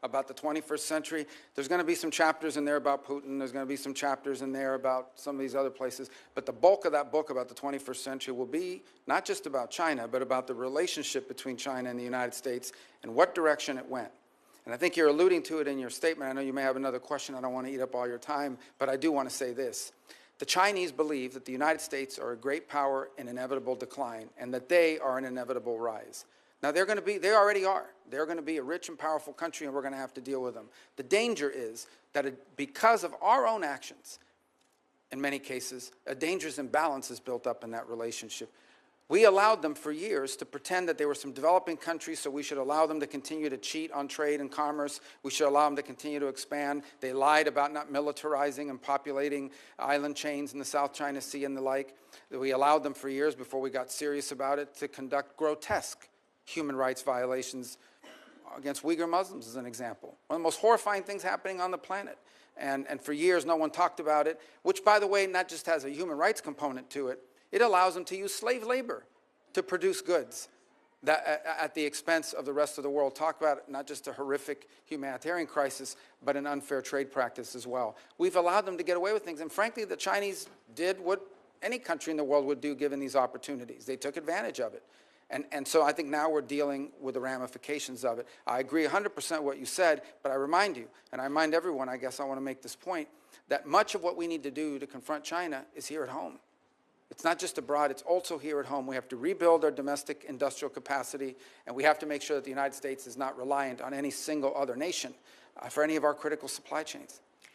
about the 21st century. There's going to be some chapters in there about Putin. There's going to be some chapters in there about some of these other places. But the bulk of that book about the 21st century will be not just about China, but about the relationship between China and the United States and what direction it went. And I think you're alluding to it in your statement. I know you may have another question. I don't want to eat up all your time, but I do want to say this. The Chinese believe that the United States are a great power in inevitable decline and that they are an inevitable rise. Now, they already are. They're going to be a rich and powerful country, and we're going to have to deal with them. The danger is that because of our own actions, in many cases, a dangerous imbalance is built up in that relationship. We allowed them for years to pretend that they were some developing countries, so we should allow them to continue to cheat on trade and commerce. We should allow them to continue to expand. They lied about not militarizing and populating island chains in the South China Sea and the like. We allowed them for years, before we got serious about it, to conduct grotesque human rights violations against Uyghur Muslims, as an example. One of the most horrifying things happening on the planet. And for years, no one talked about it, which, by the way, not just has a human rights component to it, it allows them to use slave labor to produce goods that, at the expense of the rest of the world. Talk about not just a horrific humanitarian crisis, but an unfair trade practice as well. We've allowed them to get away with things. And frankly, the Chinese did what any country in the world would do given these opportunities. They took advantage of it. And so I think now we're dealing with the ramifications of it. I agree 100% what you said, but I remind you, and I remind everyone, I guess I want to make this point, that much of what we need to do to confront China is here at home. It's not just abroad, it's also here at home. We have to rebuild our domestic industrial capacity, and we have to make sure that the United States is not reliant on any single other nation for any of our critical supply chains.